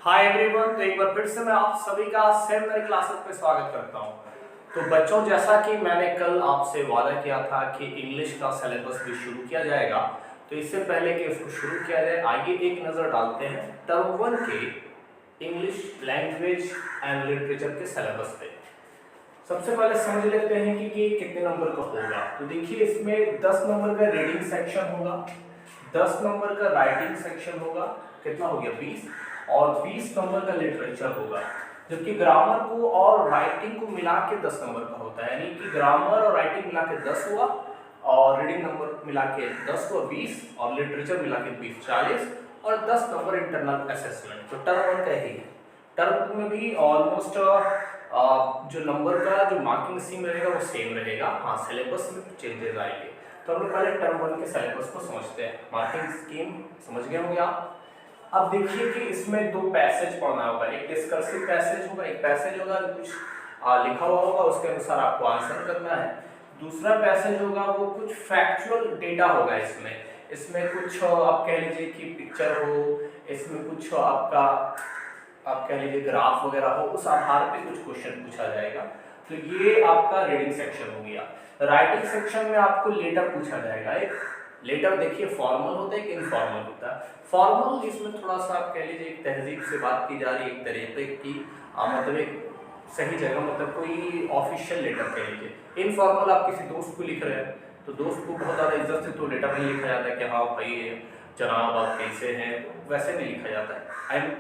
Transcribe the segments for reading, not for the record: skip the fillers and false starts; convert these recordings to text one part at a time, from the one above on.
Hi everyone. तो एक बार फिर से मैं आप सभी का सेमिनरी क्लासेस पे स्वागत करता हूं। तो बच्चों, जैसा कि मैंने कल आपसे वादा किया था कि इंग्लिश का सिलेबस भी शुरू किया जाएगा, तो इससे पहले कि इसको शुरू किया जाए आइए एक नज़र डालते हैं टर्म 1 के इंग्लिश लैंग्वेज एंड लिटरेचर के सिलेबस पे। सबसे पहले समझ लेते हैं कि कितने नंबर का होगा। तो देखिए, इसमें 10 नंबर का रीडिंग सेक्शन होगा, 10 नंबर का राइटिंग सेक्शन होगा, कितना हो गया 20, और 20 नंबर का लिटरेचर होगा। जबकि ग्रामर को और राइटिंग को मिला के 10 नंबर का होता है, यानी कि ग्रामर और राइटिंग मिला के 10 हुआ, और रीडिंग नंबर मिला के 10 हुआ 20, और लिटरेचर मिला के 20 40, और 10 नंबर इंटरनल असेसमेंट। तो टर्म 1 का ही है। टर्म 2 में भी ऑलमोस्ट जो नंबर का जो मार्किंग स्कीम रहेगा वो सेम रहेगा। हाँ, सिलेबस में चेंजेस आएंगे। तो हम लोग पहले टर्म 1 के सिलेबस को समझते हैं। मार्किंग स्कीम समझ गए होंगे आप। अब देखिए कि इसमें दो पैसेज पढ़ना होगा, एक डिस्कर्सिव पैसेज होगा, एक पैसेज होगा जो कुछ लिखा हुआ होगा, उसके अनुसार आपको आंसर करना है। दूसरा पैसेज होगा वो कुछ फैक्चुअल डेटा होगा। इसमें कुछ आप कह लीजिए कि पिक्चर हो, इसमें कुछ आपका आप कह लीजिए ग्राफ वगैरह हो, उस आधार पे कुछ क्वेश्चन पूछा जाएगा। तो ये आपका रीडिंग सेक्शन हो गया। राइटिंग सेक्शन में आपको लेटर पूछा जाएगा। एक लेटर देखिए फॉर्मल होता है कि इनफॉर्मल होता है। फॉर्मल इसमें थोड़ा सा आप कह लीजिए एक तहजीब से बात की जा रही है, एक तरीके की मतलब एक सही जगह, मतलब कोई ऑफिशियल लेटर कह लीजिए। इनफॉर्मल आप किसी दोस्त को लिख रहे हैं तो दोस्त को बहुत ज़्यादा इज्जत से तो लेटर नहीं लिखा जाता है कि हाँ भाई जनाब आप कैसे हैं, वैसे नहीं लिखा जाता है। आई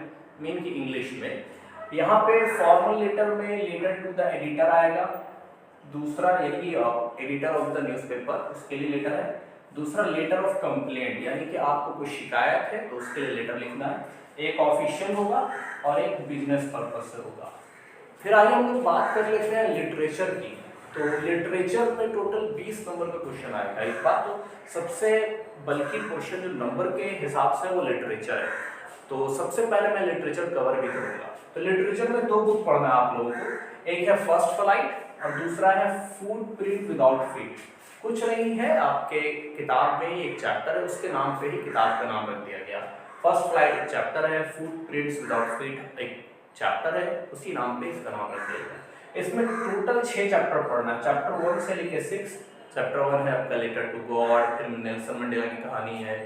मीन की इंग्लिश में यहाँ पे फॉर्मल लेटर में लेटर टू द एडिटर आएगा। दूसरा यही एडिटर ऑफ द न्यूज़पेपर, उसके लिए लेटर है। दूसरा लेटर ऑफ कंप्लेंट, यानी कि आपको कोई शिकायत है तो उसके लिए लेटर लिखना है। एक ऑफिशियल होगा और एक बिजनेस पर्पस से होगा। फिर आइए हम लोग बात कर लेते हैं लिटरेचर की। तो लिटरेचर में टोटल 20 नंबर का क्वेश्चन आएगा इस बार। तो सबसे बल्कि क्वेश्चन जो नंबर के हिसाब से वो लिटरेचर है। तो सबसे पहले मैं लिटरेचर कवर भी करूंगा। तो लिटरेचर में दो बुक पढ़ना है आप लोगों को, एक है फर्स्ट फ्लाइट और दूसरा है फूड प्रिंट विदाउट फीट। कुछ नहीं है, आपके किताब में ही एक चैप्टर है, उसके नाम पे ही किताब का नाम रख दिया गया। फर्स्ट फ्लाइट एक चैप्टर है, फूड प्रिंट्स विदाउट फीट एक चैप्टर है, उसी नाम पे इसका नाम रख दिया गया। इसमें टोटल 6 चैप्टर पढ़ना है, चैप्टर 1 से लेके 6। चैप्टर 1 है आपका लेटर टू गॉड, फिर नेल्सन मंडेला की कहानी है,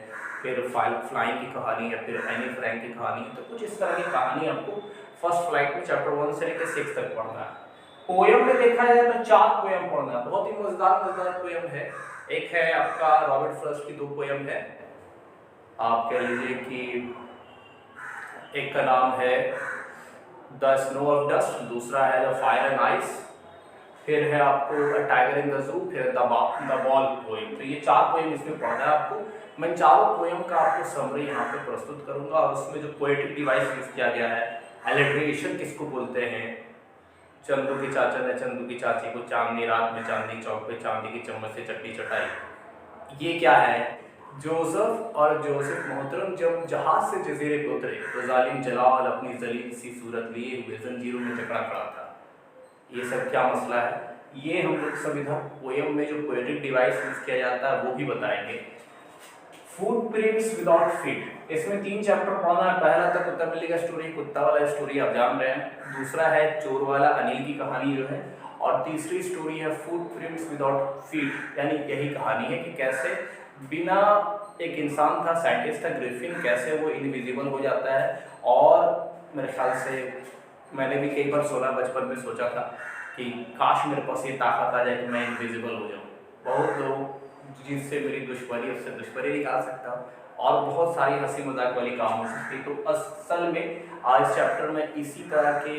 फिर फ्लाइंग की कहानी है, फिर एनी फ्रैंक की कहानी है। तो कुछ इस तरह की कहानी आपको फर्स्ट फ्लाइट में चैप्टर 1 से लेकर 6 तक पढ़ना है। पोएम में देखा जाए तो 4 पोएम पढ़ना है, बहुत ही मजेदार पोएम है। एक है आपका रॉबर्ट फ्रॉस्ट की 2 पोएम है, आप कह लीजिए कि एक का नाम है द स्नो ऑफ डस्ट, दूसरा है द फायर एंड आइस, फिर है आपको टाइगर इन द जू, फिर द बॉल पोएम। तो ये 4 पोएम इसमें पढ़ना है आपको। मैं चारों पोएम का आपको समरी यहाँ पे प्रस्तुत करूंगा, और उसमें जो पोएटिक डिवाइस यूज किया गया है, एलिट्रेशन किसको बोलते हैं, चंदू के चाचा ने चंदू की चाची को चांदनी रात में चांदनी चौक पे चांदी की चम्मच से चट्टी चटाई, ये क्या है। जोसेफ और जोसेफ मोहतरम जब जहाज से जजीरे पे उतरे तो जालिम जलाल अपनी जलील सी सूरत लिए हुए जंजीरों में जकड़ा खड़ा था। ये सब क्या मसला है, ये हम लोग सब इधर पोएम में जो पोएटिक डिवाइस यूज किया जाता है वो भी बताएंगे। फूड प्रिंट्स विदाउट फीट, इसमें 3 चैप्टर पढ़ना है। पहला तो कुत्ता बिल्ली का स्टोरी, कुत्ता वाला स्टोरी आप जान रहे हैं। दूसरा है चोर वाला अनिल की कहानी जो है, और तीसरी स्टोरी है फूड प्रिंट्स विदाउट फीट, यानी यही कहानी है कि कैसे बिना एक इंसान था, साइंटिस्ट था ग्रिफिन, कैसे वो इनविजिबल हो जाता है। और मेरे ख्याल से मैंने भी कई बार सोना बचपन में सोचा था कि काश मेरे पास ये ताकत आ जाए कि मैं इनविजिबल हो जाऊँ। बहुत लोग जिनसे मेरी दुश्मनी उससे दुश्मनी निकाल सकता हूँ, और बहुत सारी हंसी मजाक वाली काम हो सकती है। तो असल में आज चैप्टर में इसी तरह के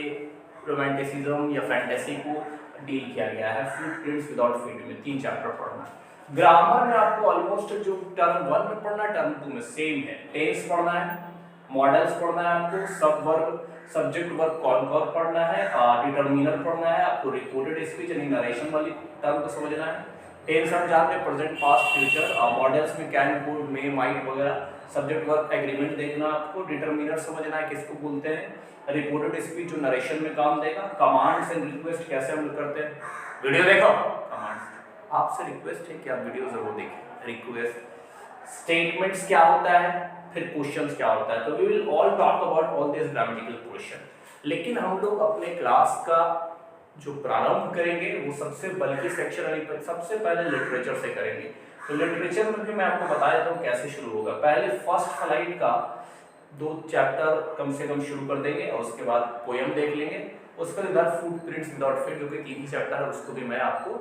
रोमांटिसिज्म या फैंटेसी को डील किया गया है। फूड प्रिंट्स विदाउट फीट में 3 चैप्टर पढ़ना है। ग्रामर में आपको ऑलमोस्ट जो टर्म 1 में पढ़ना है टर्म 2 में सेम है। टेंस पढ़ना है, मॉडल्स पढ़ना है आपको, सब वर्ब सब्जेक्ट वर्ब कॉनकॉर पढ़ना है, डिटर्मिनर पढ़ना है आपको, रिपोर्टेड स्पीच यानी नरेशन वाली टर्म को समझना है। टेंस हम जानते हैं प्रेजेंट पास्ट फ्यूचर, मॉडल्स में कैन कुड मे माइट वगैरह, सब्जेक्ट वर्ब एग्रीमेंट देखना आपको, डिटर्मिनर समझना है किसको बोलते हैं, रिपोर्टेड स्पीच जो नरेशन में काम देगा। कमांड्स एंड रिक्वेस्ट कैसे हम लोग करते हैं, वीडियो देखो। कमांड्स आपसे रिक्वेस्ट है कि आप वीडियो जरूर देखें। रिक्वेस्ट स्टेटमेंट्स क्या होता है, फिर क्वेश्चंस क्या होता है, तो we will all talk about all this grammatical question. लेकिन हम लोग अपने क्लास का जो प्रारंभ करेंगे वो सबसे बल्कि सेक्शन वाली सबसे पहले लिटरेचर से करेंगे। तो लिटरेचर में भी मैं आपको बता देता हूँ कैसे शुरू होगा। पहले फर्स्ट फ्लाइट का 2 चैप्टर कम से कम शुरू कर देंगे और उसके बाद पोएम देख लेंगे। उसके बाद फुटप्रिंट्स विदाउट फीट जो कि 3 ही चैप्टर है, उसको भी मैं आपको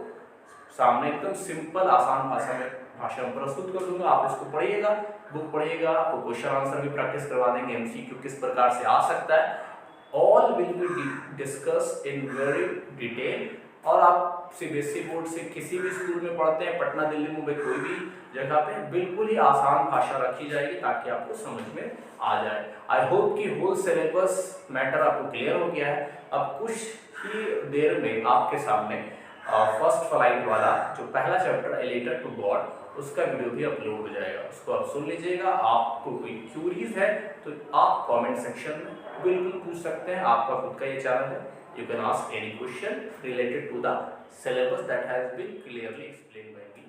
सामने एकदम सिंपल आसान भाषा में प्रस्तुत कर दूंगा। आप इसको पढ़िएगा, बुक पढ़िएगा, आपको क्वेश्चन आंसर भी प्रैक्टिस करवा देंगे, एमसीक्यू किस प्रकार से आ सकता है, all will be discussed in very detail. और आप सीबीएसई बोर्ड से किसी भी स्कूल में पढ़ते हैं, पटना, दिल्ली, मुंबई, कोई भी जगह पे बिल्कुल ही आसान भाषा रखी जाएगी ताकि आपको समझ में आ जाए। आई होप कि होल सिलेबस मैटर आपको क्लियर हो गया है। अब कुछ ही देर में आपके सामने फर्स्ट फ्लाइट वाला जो पहला chapter a letter to God, उसका वीडियो भी अपलोड हो जाएगा, उसको आप सुन लीजिएगा। आपको कोई क्यूरीज है तो आप कमेंट सेक्शन में बिल्कुल पूछ सकते हैं, आपका खुद का ये चैनल है। You can ask any question related to the syllabus that has been clearly explained by me.